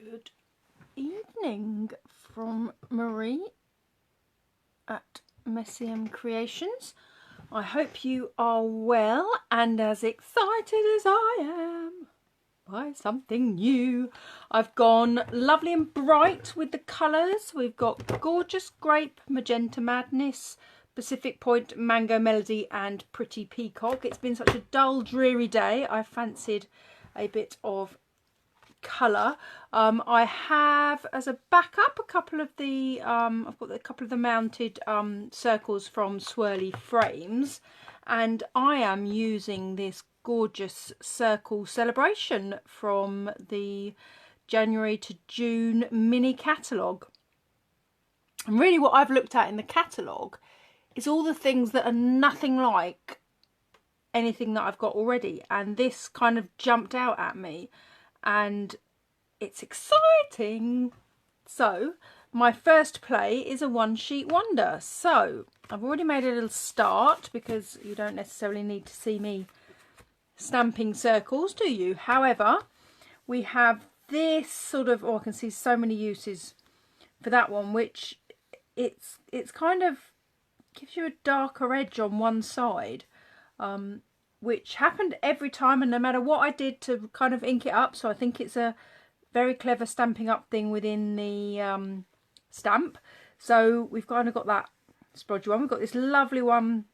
Good evening from Marie at Messium Creations. I hope you are well and as excited as I am by something new. I've gone lovely and bright with the colours. We've got gorgeous Grape, Magenta Madness, Pacific Point, Mango Melody and Pretty Peacock. It's been such a dull, dreary day. I fancied a bit of colour. I have as a backup a couple of the I've got a couple of the mounted circles from Swirly Frames, and I am using this gorgeous Circle Celebration from the January to June mini catalogue. And really what I've looked at in the catalogue is all the things that are nothing like anything that I've got already, and this kind of jumped out at me and it's exciting. So my first play is a one sheet wonder. So I've already made a little start because you don't necessarily need to see me stamping circles, do you? However, we have this sort of, oh, I can see so many uses for that one, which it's kind of gives you a darker edge on one side, which happened every time, and no matter what I did to kind of ink it up. So I think it's a very clever Stampin' Up thing within the stamp. So we've kind of got that splodgy one. We've got this lovely one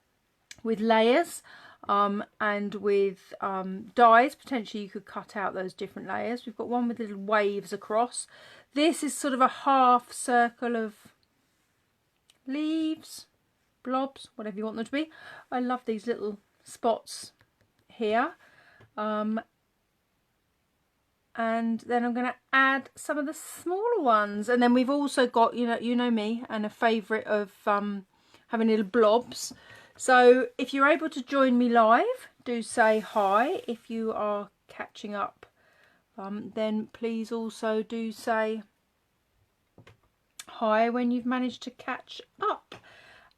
with layers and with dies. Potentially you could cut out those different layers. We've got one with little waves across. This is sort of a half circle of leaves, blobs, whatever you want them to be. I love these little spots here, and then I'm going to add some of the smaller ones, and then we've also got, you know me and a favourite of having little blobs. So if you're able to join me live, do say hi. If you are catching up, then please also do say hi when you've managed to catch up.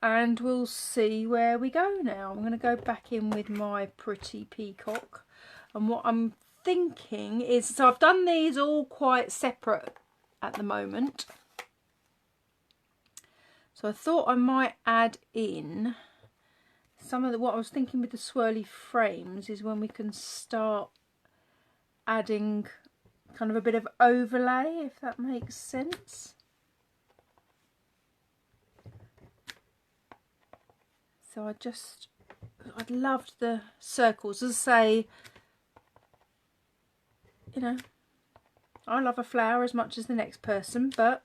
And we'll see where we go now. I'm going to go back in with my Pretty Peacock. And what I'm thinking is, so I've done these all quite separate at the moment. So I thought I might add in some of the, what I was thinking with the Swirly Frames is when we can start adding kind of a bit of overlay, if that makes sense. So I'd loved the circles. As I say, I love a flower as much as the next person, but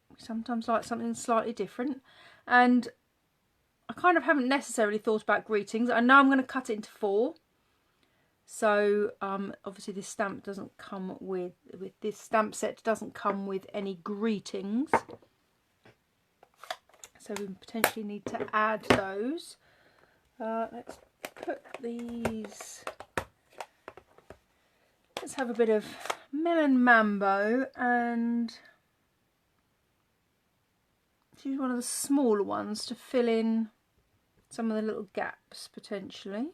we sometimes like something slightly different. And I kind of haven't necessarily thought about greetings. I know I'm going to cut it into 4. So obviously this stamp doesn't come with this stamp set doesn't come with any greetings. So we potentially need to add those. Let's put these. Let's have a bit of Melon Mambo and use one of the smaller ones to fill in some of the little gaps potentially.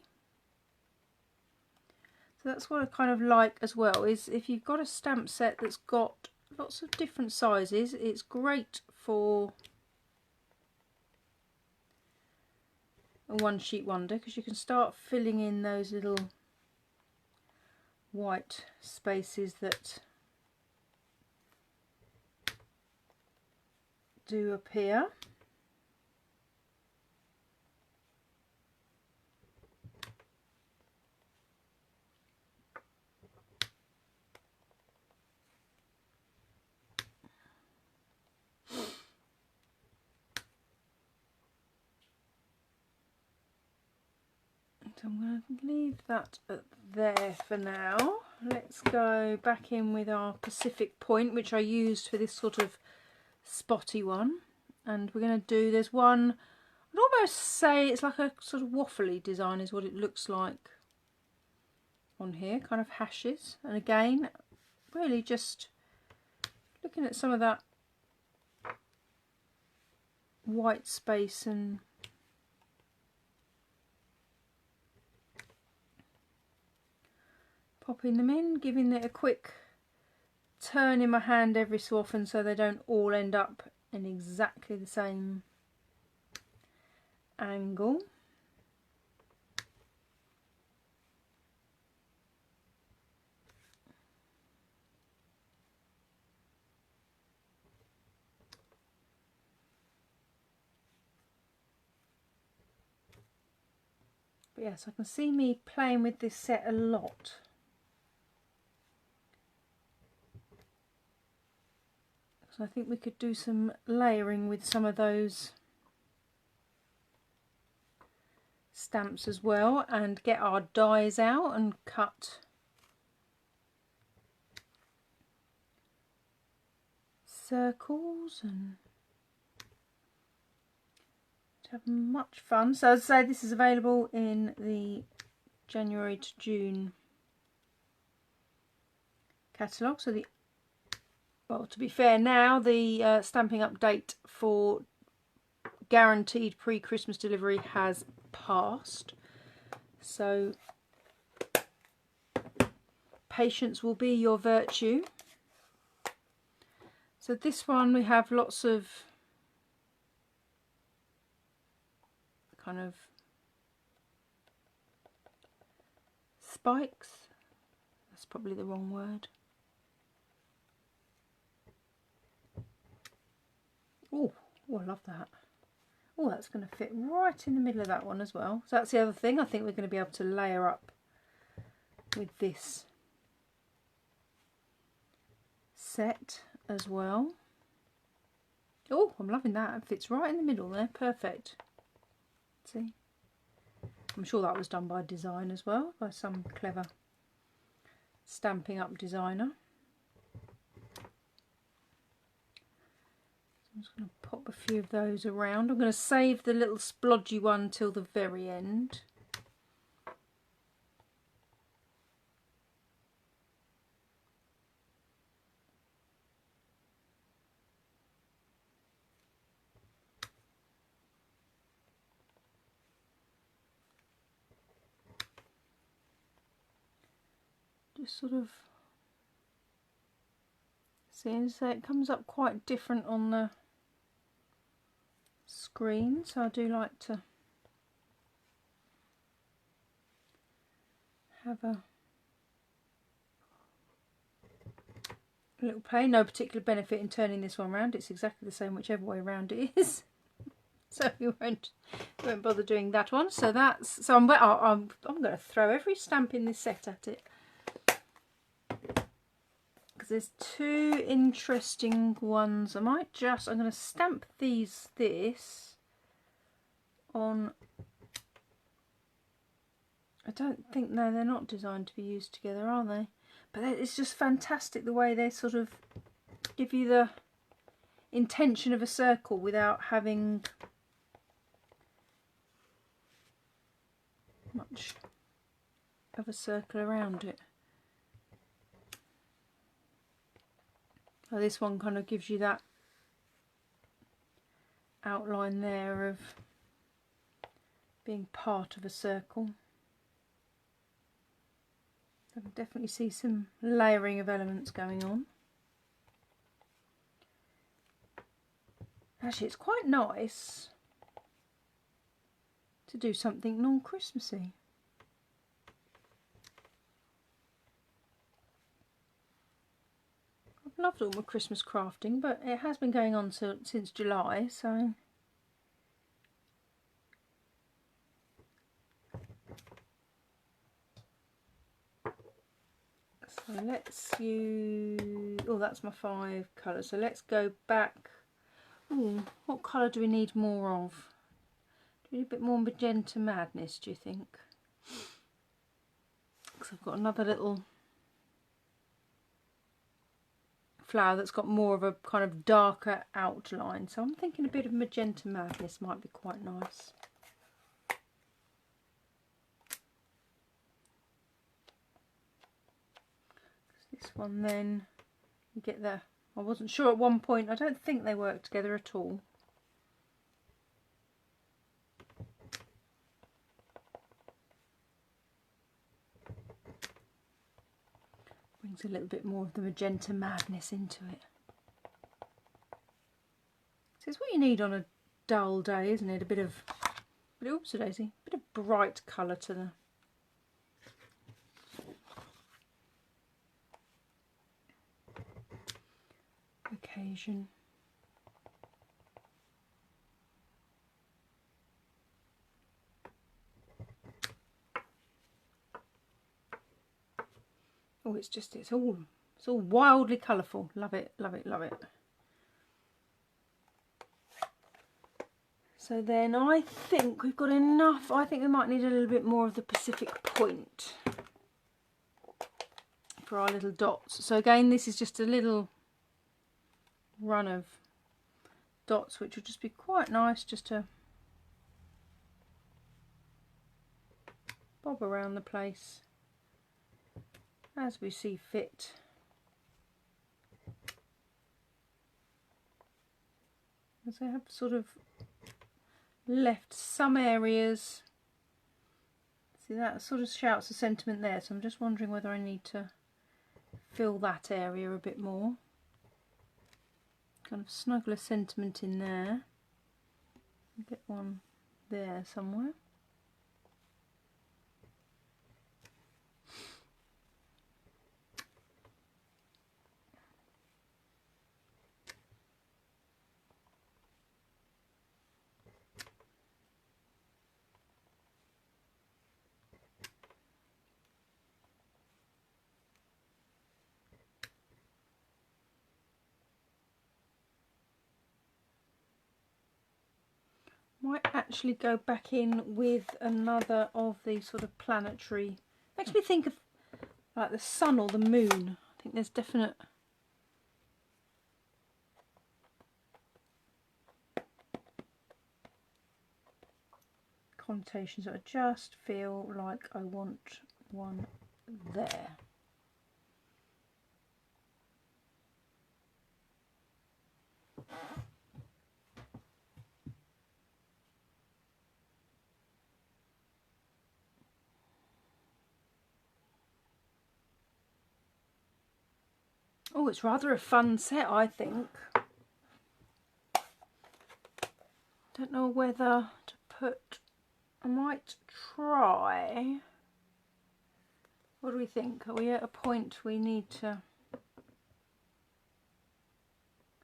So that's what I kind of like as well, is if you've got a stamp set that's got lots of different sizes, it's great for a one sheet wonder, because you can start filling in those little white spaces that do appear. So I'm going to leave that there for now. Let's go back in with our Pacific Point, which I used for this sort of spotty one. And we're going to do, there's one, I'd almost say it's like a sort of waffly design is what it looks like on here, kind of hashes. And again, really just looking at some of that white space and popping them in, giving it a quick turning my hand every so often so they don't all end up in exactly the same angle. But yes, I can see me playing with this set a lot. So I think we could do some layering with some of those stamps as well, and get our dies out and cut circles and have much fun. So as I say, this is available in the January to June catalogue. So well, to be fair, now the Stampin' Up date for guaranteed pre-Christmas delivery has passed. So patience will be your virtue. So this one we have lots of kind of spikes. That's probably the wrong word. Oh, I love that. Oh, that's going to fit right in the middle of that one as well. So that's the other thing. I think we're going to be able to layer up with this set as well. Oh, I'm loving that. It fits right in the middle there. Perfect. See? I'm sure that was done by design as well, by some clever Stampin' Up designer. I'm just going to pop a few of those around. I'm going to save the little splodgy one till the very end. Just sort of seeing, so it comes up quite different on the screen, so I do like to have a little play. No particular benefit in turning this one around. It's exactly the same whichever way around it is. So we won't bother doing that one. So that's I'm going to throw every stamp in this set at it, because there's two interesting ones. I'm going to stamp this on. I don't think, no, they're not designed to be used together, are they? But it's just fantastic the way they sort of give you the intention of a circle without having much of a circle around it. So this one kind of gives you that outline there of being part of a circle. I can definitely see some layering of elements going on. Actually, it's quite nice to do something non-Christmassy. I've loved all my Christmas crafting, but it has been going on since July, so let's use, oh, that's my 5 colours, so let's go back. Ooh, what colour do we need more of? Do we need a bit more Magenta Madness, do you think? Because I've got another little flower that's got more of a kind of darker outline, so I'm thinking a bit of Magenta Madness might be quite nice. This one then, you get the, I wasn't sure at one point, I don't think they work together at all. Brings a little bit more of the magenta madness into it. So it's what you need on a dull day, isn't it? A bit of, oops, a daisy, a bit of bright colour to the occasion. Oh, it's all wildly colourful. Love it, love it, love it. So then I think we've got enough. I think we might need a little bit more of the Pacific Point for our little dots. So again, this is just a little run of dots, which would just be quite nice just to bob around the place as we see fit. As I have sort of left some areas, see that sort of shouts a sentiment there, so I'm just wondering whether I need to fill that area a bit more. Kind of snuggle a sentiment in there. Get one there somewhere. Might actually go back in with another of these sort of planetary. Makes me think of like the sun or the moon. I think there's definite connotations that I just feel like I want one there. Oh, it's rather a fun set, I think. Don't know whether to put, I might try. What do we think? Are we at a point we need to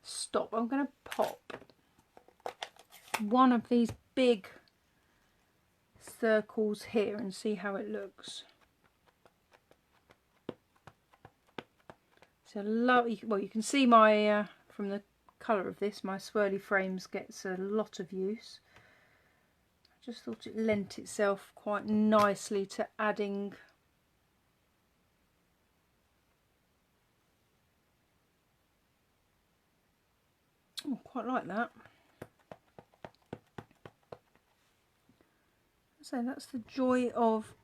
stop? I'm going to pop one of these big circles here and see how it looks. So well, you can see my from the colour of this, my swirly frames gets a lot of use. I just thought it lent itself quite nicely to adding quite like that. So that's the joy of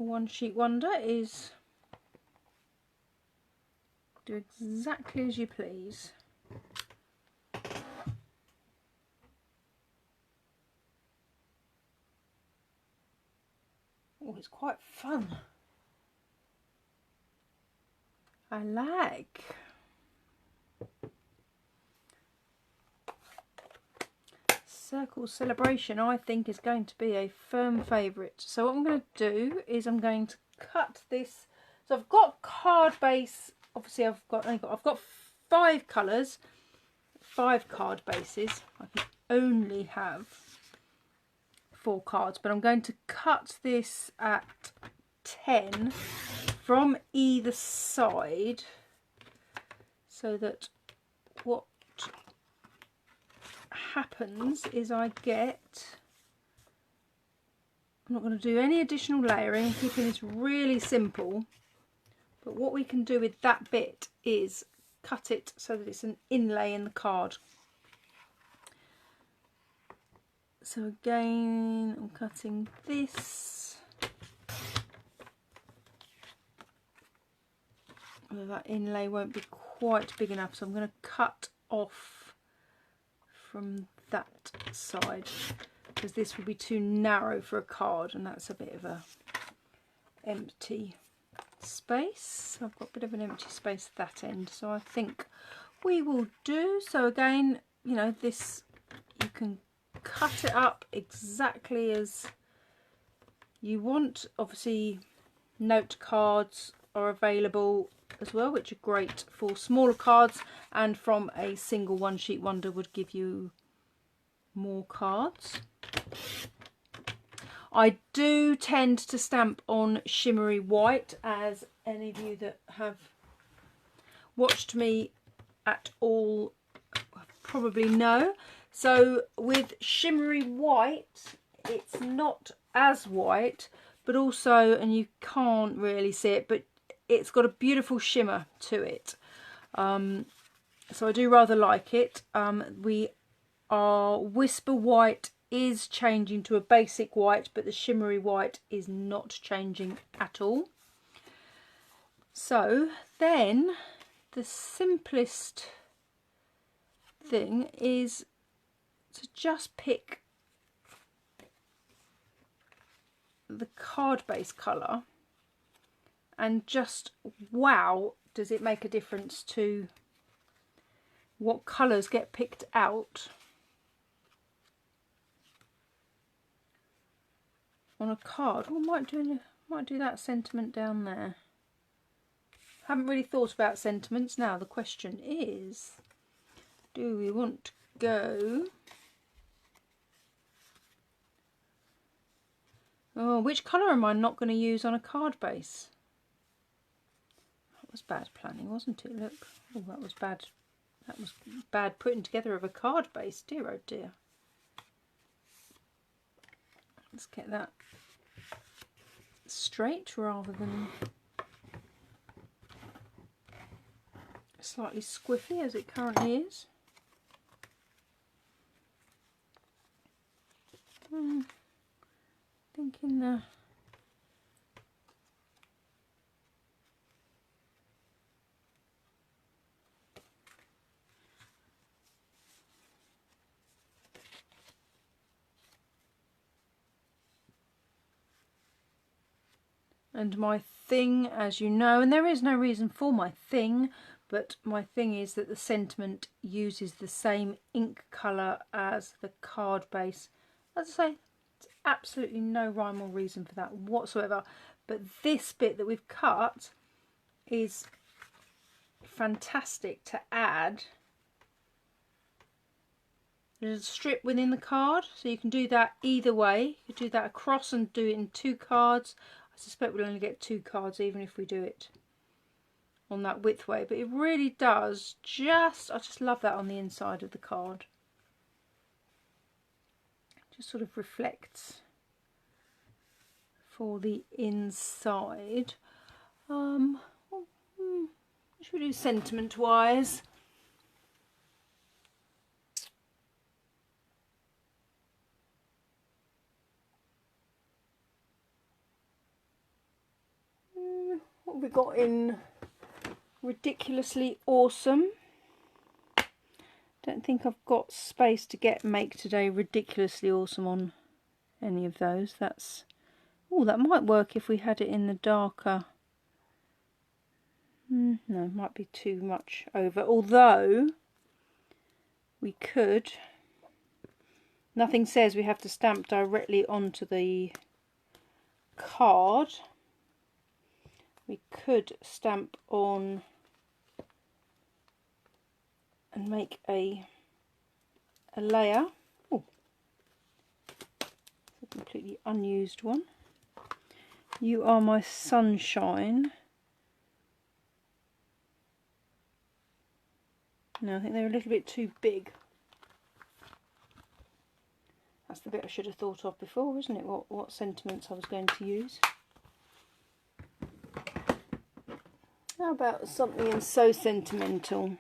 a one sheet wonder, is do exactly as you please. Oh, it's quite fun. I like. Circle Celebration, I think, is going to be a firm favourite. So what I'm going to do is I'm going to cut this. So I've got card base. Obviously, I've got 5 colours, 5 card bases. I can only have 4 cards, but I'm going to cut this at 10 from either side, so that what happens is I get, I'm not going to do any additional layering, keeping this really simple, but what we can do with that bit is cut it so that it's an inlay in the card. So again, I'm cutting this. Well, that inlay won't be quite big enough, so I'm going to cut off from that side, because this will be too narrow for a card, and that's a bit of a empty space. I've got a bit of an empty space at that end, so I think we will do. So again, you know, this, you can cut it up exactly as you want. Obviously note cards are available as well, which are great for smaller cards, and from a single one sheet wonder would give you more cards. I do tend to stamp on shimmery white, as any of you that have watched me at all probably know. So with shimmery white, it's not as white, but also, and you can't really see it, but it's got a beautiful shimmer to it. So I do rather like it. Our Whisper White is changing to a basic white, but the shimmery white is not changing at all. So then the simplest thing is to just pick the card base colour, and just, wow, does it make a difference to what colours get picked out on a card. Oh, might do that sentiment down there. Haven't really thought about sentiments. Now the question is, do we want to go, oh, which colour am I not going to use on a card base? That was bad planning, wasn't it? Look, oh, that was bad. That was bad putting together of a card base. Dear, oh dear. Let's get that straight rather than slightly squiffy as it currently is. Thinking the and my thing, as you know, and there is no reason for my thing, but my thing is that the sentiment uses the same ink colour as the card base. As I say, there's absolutely no rhyme or reason for that whatsoever, but this bit that we've cut is fantastic to add. There's a strip within the card, so you can do that either way. You could do that across and do it in 2 cards. I suspect we'll only get 2 cards even if we do it on that width way, but it really does just, I just love that on the inside of the card. Just sort of reflects for the inside. What should we do sentiment wise? What have we got in Ridiculously Awesome? Don't think I've got space to make today Ridiculously Awesome on any of those. That's, oh, that might work if we had it in the darker. No, it might be too much over. Although we could, nothing says we have to stamp directly onto the card. We could stamp on and make a layer. Oh, it's a completely unused one. You Are My Sunshine. No, I think they're a little bit too big. That's the bit I should have thought of before, isn't it? What sentiments I was going to use. How about something so sentimental?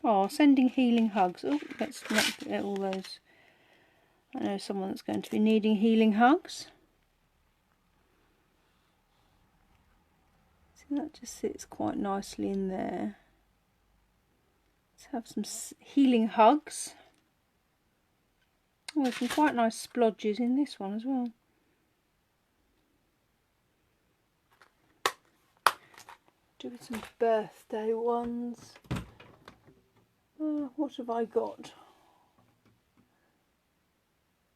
Oh, sending healing hugs. Oh, let's not get all those. I know someone that's going to be needing healing hugs. See, that just sits quite nicely in there. Let's have some healing hugs. Oh, there's some quite nice splodges in this one as well. do some birthday ones. What have I got?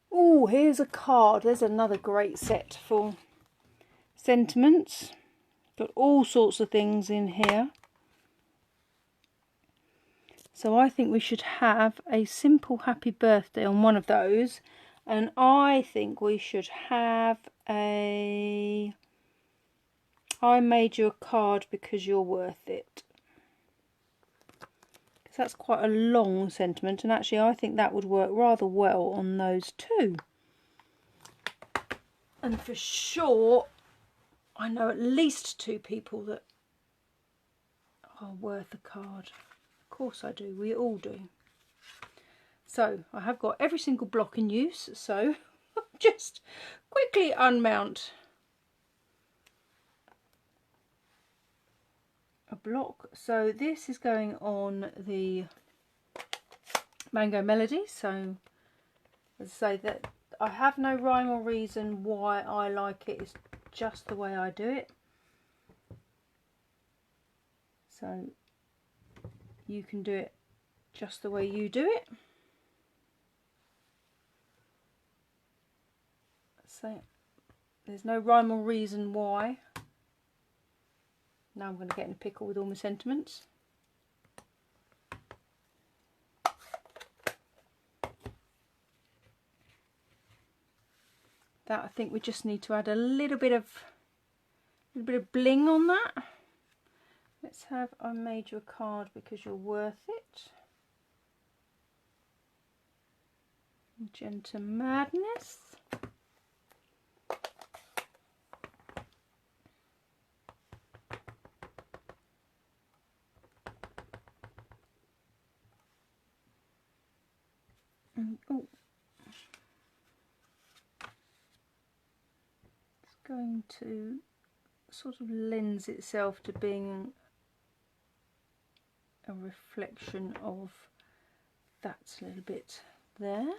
Oh, here's a card. There's another great set for sentiments. Got all sorts of things in here. So I think we should have a simple happy birthday on one of those. And I think we should have a I made you a card because you're worth it. Because that's quite a long sentiment, and actually I think that would work rather well on those too. And for sure, I know at least 2 people that are worth a card. Of course I do, we all do. So I have got every single block in use, so just quickly unmount a block. So this is going on the Mango Melody. So as I say, that I have no rhyme or reason why I like it. It's just the way I do it. So you can do it just the way you do it. So there's no rhyme or reason why. Now I'm going to get in a pickle with all my sentiments. That I think we just need to add a little bit of bling on that. Let's have I made you a card because you're worth it. Magenta Madness. Oh, it's going to sort of lends itself to being a reflection of that little bit there.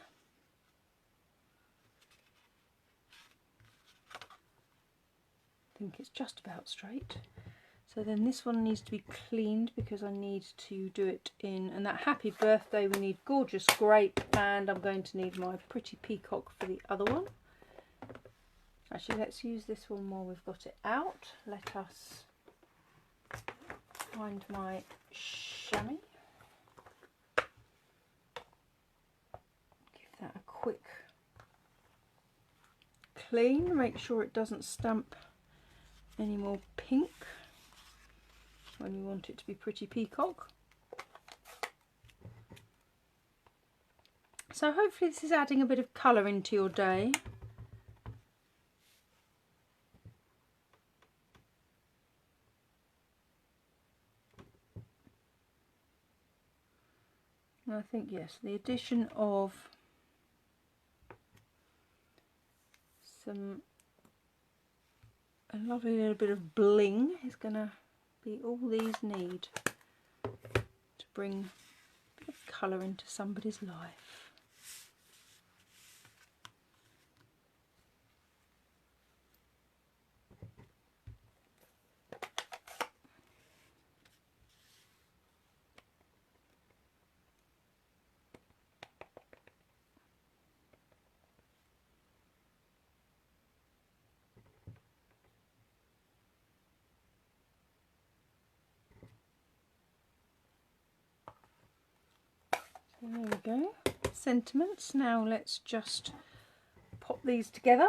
I think it's just about straight. So then this one needs to be cleaned because I need to do it in, and that happy birthday we need gorgeous grape, and I'm going to need my pretty peacock for the other one. Actually, let's use this one while we've got it out. Let us find my chamois. Give that a quick clean, make sure it doesn't stamp any more pink when we want it to be pretty peacock. So hopefully this is adding a bit of colour into your day. And I think yes, the addition of a lovely little bit of bling is going to be all these need to bring a bit of colour into somebody's life. There we go, sentiments. Now let's just pop these together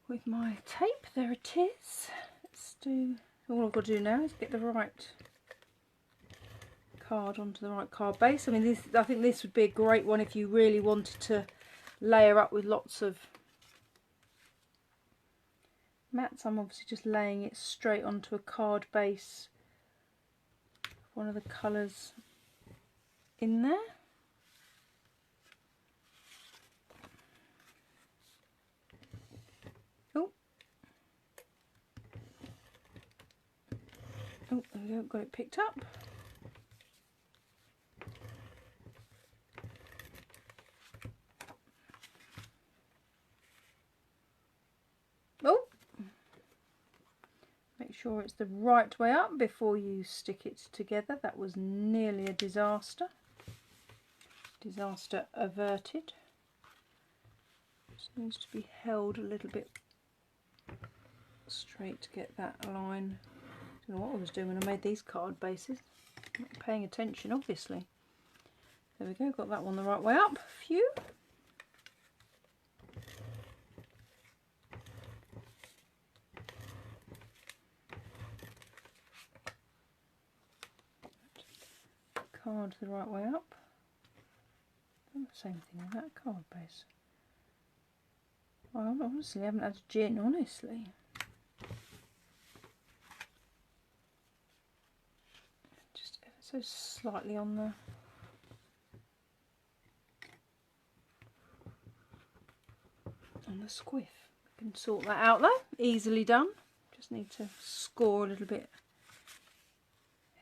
with my tape. There it is. Let's do, all I've got to do now is get the right card onto the right card base. I mean, I think this would be a great one if you really wanted to layer up with lots of mats. I'm obviously just laying it straight onto a card base, one of the colours in there. Oh, there we go, got it picked up. Oh, sure it's the right way up before you stick it together. That was nearly a disaster. Disaster averted. Just needs to be held a little bit straight to get that line. I don't know what I was doing when I made these card bases. Not paying attention, obviously. There we go, got that one the right way up. Phew. Card the right way up. Same thing with that card base. I honestly haven't had a gin, honestly. Just ever so slightly on the squiff. We can sort that out though, easily done. Just need to score a little bit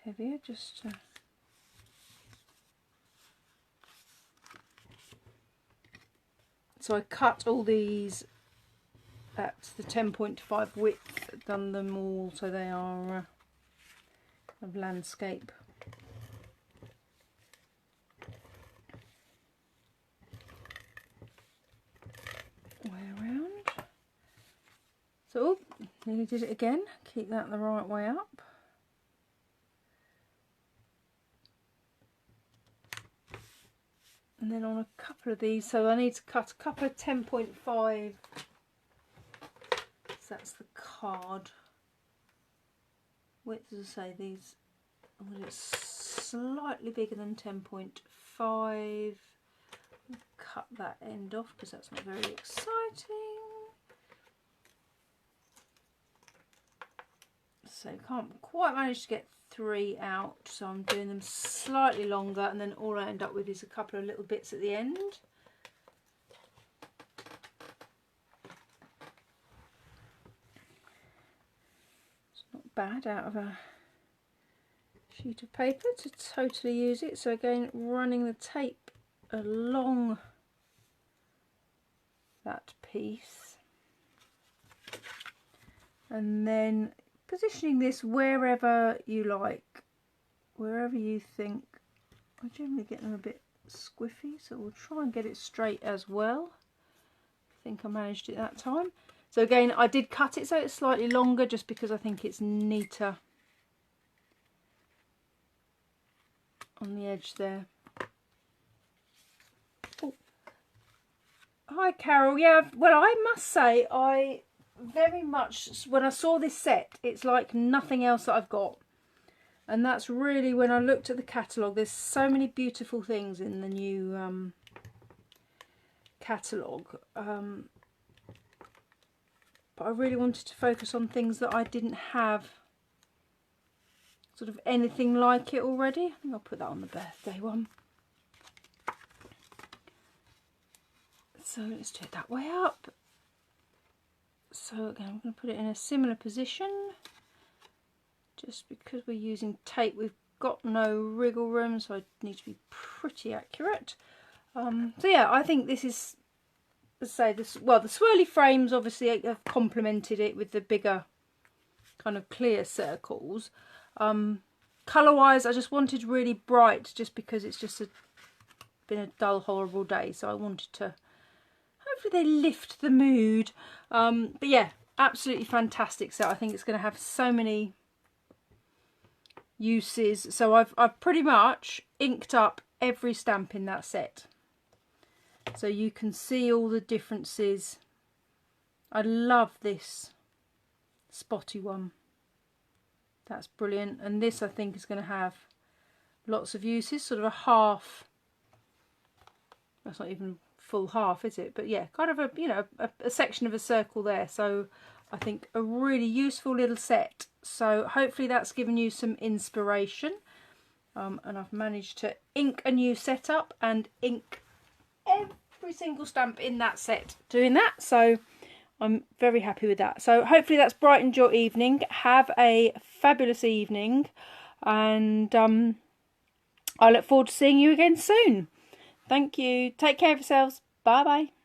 heavier just to so I cut all these at the 10.5 width, done them all so they are of landscape. Way around. So, nearly did it again. Keep that the right way up. And then on a couple of these, so I need to cut a couple of 10.5, so that's the card width, as I say, these, it's slightly bigger than 10.5, cut that end off because that's not very exciting. So can't quite manage to get 3 out, so I'm doing them slightly longer, and then all I end up with is a couple of little bits at the end. It's not bad out of a sheet of paper to totally use it. So again, running the tape along that piece, and then positioning this wherever you like, wherever you think. I generally get them a bit squiffy, so we'll try and get it straight as well. I think I managed it that time. So again, I did cut it so it's slightly longer just because I think it's neater on the edge there. Oh. Hi Carol, yeah, well I must say I very much, when I saw this set, it's like nothing else that I've got, and that's really when I looked at the catalogue. There's so many beautiful things in the new catalogue, but I really wanted to focus on things that I didn't have sort of anything like it already. I think I'll put that on the birthday one. So let's do it that way up. So again, I'm going to put it in a similar position. Just because we're using tape, we've got no wriggle room, so I need to be pretty accurate. So yeah, I think this is, let's say this. Well, the swirly frames obviously have complemented it with the bigger kind of clear circles. Colour-wise, I just wanted really bright, just because it's just been a dull, horrible day. So I wanted to. Hopefully they lift the mood. But yeah, absolutely fantastic set. I think it's going to have so many uses. So I've pretty much inked up every stamp in that set, so you can see all the differences. I love this spotty one. That's brilliant. And this I think is going to have lots of uses. Sort of a half. That's not even full half, is it? But yeah, kind of a, you know, a section of a circle there. So I think a really useful little set. So hopefully that's given you some inspiration. And I've managed to ink a new setup and ink every single stamp in that set doing that. So I'm very happy with that. So hopefully that's brightened your evening. Have a fabulous evening, and I look forward to seeing you again soon. Thank you. Take care of yourselves. Bye bye.